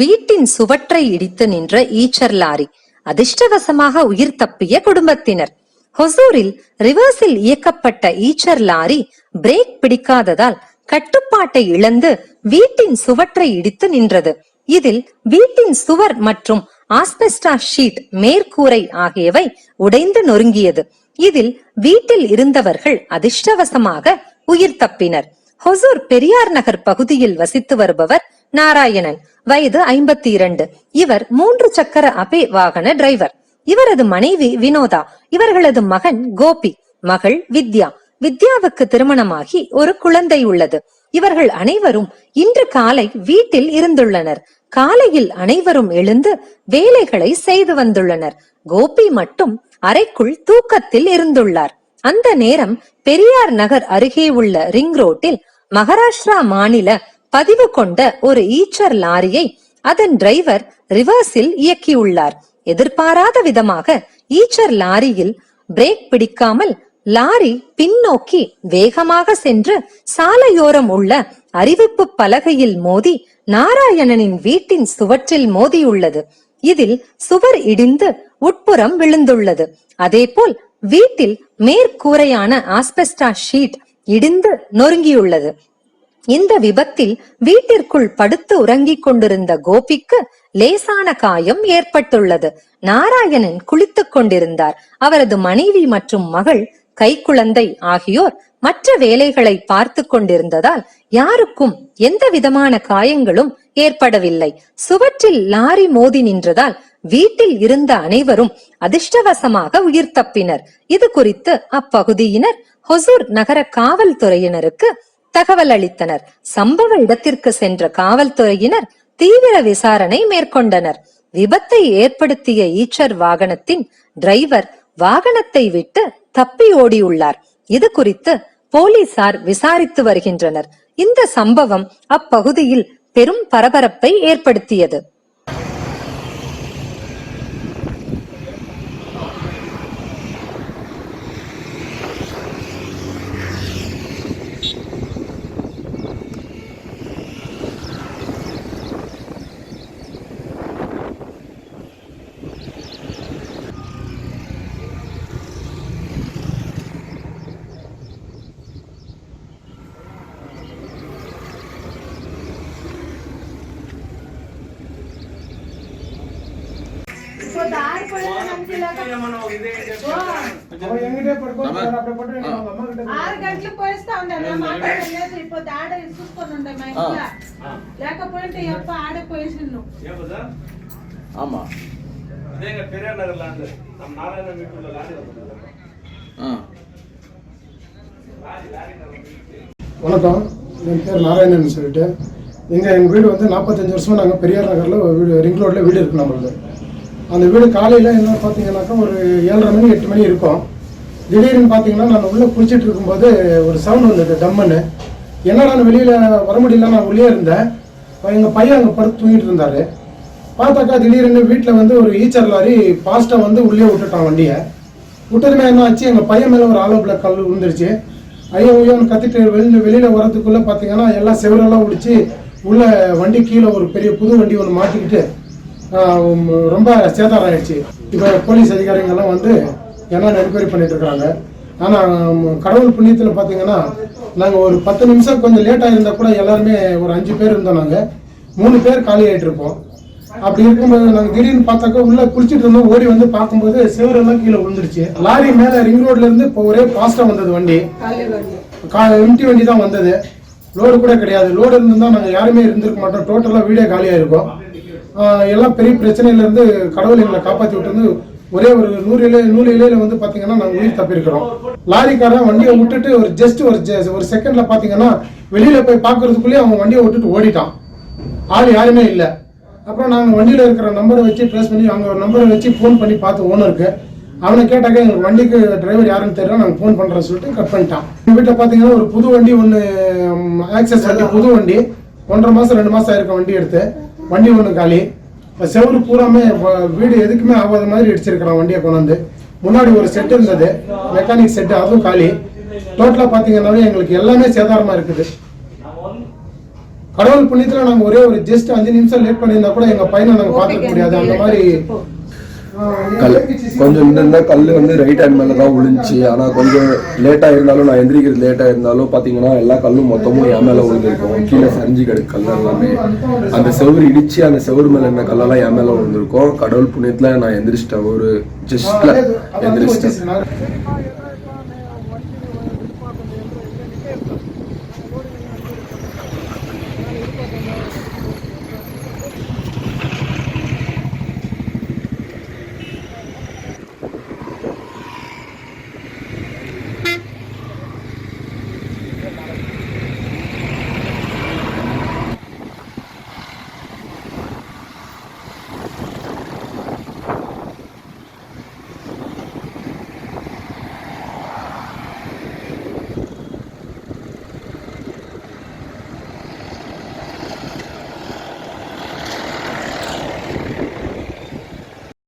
வீட்டின் சுவற்றை இடித்து நின்ற ஈச்சர் லாரி. அதிர்ஷ்டவசமாக உயிர் தப்பிய குடும்பத்தினர். ஹொசூரில் ரிவர்ஸில் இயக்கப்பட்ட ஈச்சர் லாரி பிரேக் பிடிக்காததால் கட்டுப்பாட்டை இழந்து வீட்டின் சுவற்றை இடித்து நின்றது. இதில் வீட்டின் சுவர் மற்றும் ஆஸ்பெஸ்டாஸ் ஷீட் மேற்கூரை ஆகியவை உடைந்து நொறுங்கியது. இதில் வீட்டில் இருந்தவர்கள் அதிர்ஷ்டவசமாக உயிர் தப்பினர். ஹொசூர் பெரியார் நகர் பகுதியில் வசித்து வருபவர் நாராயணன், வயது 52. இவர் 3 சக்கர அபே வாகன டிரைவர். இவரது மனைவி வினோதா, இவர்களது மகன் கோபி, மகள் வித்யா. வித்யாவுக்கு திருமணமாகி ஒரு குழந்தை உள்ளது. இவர்கள் அனைவரும் இன்று காலை வீட்டில் இருந்துள்ளனர். காலையில் அனைவரும் எழுந்து வேலைகளை செய்து வந்துள்ளனர். கோபி மட்டும் அறைக்குள் தூக்கத்தில் இருந்துள்ளார். அந்த நேரம் பெரியார் நகர் அருகே உள்ள ரிங் ரோட்டில் மகாராஷ்டிரா மாநில பதிவு கொண்ட ஒரு ஈச்சர் லாரியை அதன் டிரைவர் ரிவர்ஸில் இயக்கியுள்ளார். எதிர்பாராத விதமாக ஈச்சர் லாரியில் பிரேக் பிடிக்காமல் லாரி பின்னோக்கி வேகமாக சென்று சாலையோரம் உள்ள அறிவிப்பு பலகையில் மோதி நாராயணனின் வீட்டின் சுவற்றில் மோதியுள்ளது. இதில் சுவர் இடிந்து உட்புறம் விழுந்துள்ளது. அதேபோல் வீட்டில் மேற்கூரையான ஆஸ்பெஸ்டாஸ் ஷீட் இடிந்து நொறுங்கியுள்ளது. இந்த விபத்தில் வீட்டிற்குள் படுத்து உறங்கிக் கொண்டிருந்த கோபிக்கு லேசான காயம் ஏற்பட்டுள்ளது. நாராயணன் குளித்துக் கொண்டிருந்தார். அவரது மனைவி மற்றும் மகள், கைக்குழந்தை ஆகியோர் மற்ற வேலைகளை பார்த்து கொண்டிருந்ததால் யாருக்கும் எந்த விதமான காயங்களும் ஏற்படவில்லை. சுவற்றில் லாரி மோதி நின்றதால் வீட்டில் இருந்த அனைவரும் அதிர்ஷ்டவசமாக உயிர் தப்பினர். இது குறித்து அப்பகுதியினர் ஹொசூர் நகர காவல்துறையினருக்கு தகவல் அளித்தனர். சம்பவ இடத்திற்கு சென்ற காவல்துறையினர் தீவிர விசாரணை மேற்கொண்டனர். விபத்தை ஏற்படுத்திய ஈச்சர் வாகனத்தின் டிரைவர் வாகனத்தை விட்டு தப்பி ஓடியுள்ளார். இது குறித்து போலீசார் விசாரித்து வருகின்றனர். இந்த சம்பவம் அப்பகுதியில் பெரும் பரபரப்பை ஏற்படுத்தியது. வணக்கம், என் பேர் நாராயணன் சொல்லிட்டு எங்கள் வீடு வந்து 45 வருஷமா நாங்கள் பெரியார் நகரில் வீடு, ரிங் ரோட்டில் வீடு இருக்கு நம்மளுக்கு. அந்த வீடு காலையில் என்ன பார்த்தீங்கன்னாக்கா ஒரு 7:30 மணி 8 மணி இருக்கும். திடீர்னு பார்த்தீங்கன்னா நான் உள்ளே குளிச்சுட்டு இருக்கும்போது ஒரு சவுண்ட் வந்தது, டம்முன்னு. என்னடா நான் வெளியில் வர முடியல, நான் உள்ளே இருந்தேன். எங்கள் பையன் அங்கே படுத்து தூங்கிட்டு இருந்தார். பார்த்தாக்கா திடீர்னு வீட்டில் வந்து ஒரு ஈச்சர் லாரி ஃபாஸ்ட்டாக வந்து உள்ளே விட்டுட்டான். வண்டியை விட்டதுமே என்ன ஆச்சு, எங்கள் பையன் மேலே ஒரு ஆலோபில் கல் விழுந்துருச்சு. ஐயோ ஐயோன்னு கத்திட்டு வெளியில் வரதுக்குள்ளே பார்த்தீங்கன்னா எல்லாம் செவரெல்லாம் உடிச்சு உள்ள வண்டி கீழே ஒரு பெரிய புது வண்டி ஒன்று மாட்டிக்கிட்டு ரொம்ப சேதாரம் ஆயிடுச்சு. இப்போ போலீஸ் அதிகாரிகள்லாம் வந்து என்னென்ன என்கொயரி பண்ணிட்டு இருக்கிறாங்க. ஆனால் கடவுள் புண்ணியத்தில் பார்த்தீங்கன்னா நாங்கள் ஒரு 10 நிமிஷம் கொஞ்சம் லேட்டாக இருந்தால் கூட எல்லாருமே ஒரு 5 பேர் இருந்தோம். நாங்கள் 3 பேர் காலி ஆகிட்டு இருப்போம். அப்படி இருக்கும்போது நாங்கள் திடீர்னு பார்த்தாக்கா உள்ள குளிச்சுட்டு இருந்தோம். ஓடி வந்து பார்க்கும்போது செவரெல்லாம் கீழே விழுந்துருச்சு. லாரி மேலே ரிங் ரோட்ல இருந்து இப்போ ஒரே ஃபாஸ்ட்டாக வந்தது வண்டி, எம்டி வண்டி தான் வந்தது. லோடு கூட கிடையாது. லோடு இருந்திருந்தா நாங்கள் யாருமே இருந்திருக்க மாட்டோம். டோட்டலாக வீடே காலியாக இருக்கும். எல்லாம் பெரிய பிரச்சனையிலேருந்து கடவுள் எங்களை காப்பாற்றி விட்டு ஒரே ஒரு 100 இலையில வந்து பார்த்தீங்கன்னா நாங்கள் உயிர் தப்பிருக்கிறோம். லாரிக்காரன் வண்டியை விட்டுட்டு ஒரு செகண்டில் பார்த்தீங்கன்னா வெளியில் போய் பார்க்கறதுக்குள்ளேயே அவன் வண்டியை விட்டுட்டு ஓடிட்டான். ஆள் யாருமே இல்லை. அப்புறம் நாங்கள் வண்டியில் இருக்கிற நம்பரை வச்சு ட்ரேஸ் பண்ணி அங்கே ஒரு நம்பரை வச்சு ஃபோன் பண்ணி பார்த்து ஓனருக்கு. அவனை கேட்டாக்க எங்களுக்கு வண்டிக்கு டிரைவர் யாருன்னு தெரியல, நாங்கள் ஃபோன் பண்ணுறோன்னு சொல்லிட்டு கட் பண்ணிட்டான். எங்கள் வீட்டில் பார்த்தீங்கன்னா ஒரு புது வண்டி ஒன்று, ஆக்சஸ் வண்டி, புது வண்டி 1.5 மாதம் 2 மாதம் ஆயிருக்க வண்டி எடுத்து. வண்டி ஒன்று காலி. செவரு பூராமே வீடு எதுக்குமே ஆகாத மாதிரி அடிச்சிருக்கிறான் வண்டியை கொண்டாந்து. முன்னாடி ஒரு செட் இருந்தது, மெக்கானிக் செட்டு, அதுவும் காலி. டோட்டலாக பார்த்தீங்கன்னாவே எங்களுக்கு எல்லாமே சேதாரமாக இருக்குது. கடவுள் புண்ணியத்துல நாங்க ஒரே ஒரு ஜஸ்ட் 5 நிமிஷம் லேட் பண்ணியிருந்தா கூட எங்க பையனை நாங்க பார்த்துக்க முடியாது. அந்த மாதிரி கொஞ்சம் இந்த கல் வந்து ரைட் ஹேண்ட் மேலே தான் விழுந்துச்சு. ஆனால் கொஞ்சம் லேட்டாக இருந்தாலும் நான் எந்திரிக்கிறது லேட்டாக இருந்தாலும் பார்த்தீங்கன்னா எல்லா கல்லும் மொத்தமும் என் மேலே விழுந்திருக்கும். கீழே சரிஞ்சு கிடக்கு கல் எல்லாமே. அந்த செவுரு இடிச்சு அந்த செவுரு மேலே இருந்த கல்லெல்லாம் என் மேலே விழுந்திருக்கும். கடவுள் புண்ணியத்தில் நான் எந்திரிச்சிட்டேன், ஒரு ஜஸ்ட்ல எந்திரிச்சிட்டேன்.